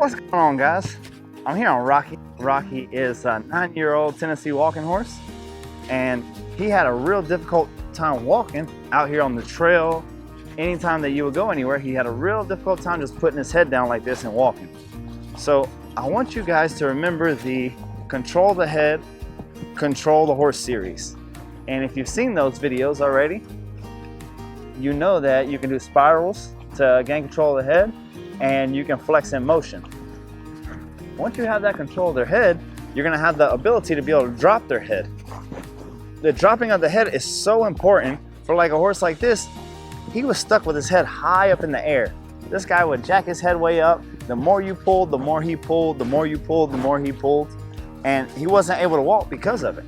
What's going on, guys? I'm here on Rocky. Rocky is a 9-year-old Tennessee walking horse, and he had a real difficult time walking out here on the trail. Anytime that you would go anywhere, he had a real difficult time just putting his head down like this and walking. So I want you guys to remember the control the head, control the horse series. And if you've seen those videos already, you know that you can do spirals to gain control of the head, and you can flex in motion. Once you have that control of their head, you're gonna have the ability to be able to drop their head. The dropping of the head is so important for like a horse like this. He was stuck with his head high up in the air. This guy would jack his head way up. The more you pulled, the more he pulled, the more you pulled, the more he pulled. And he wasn't able to walk because of it.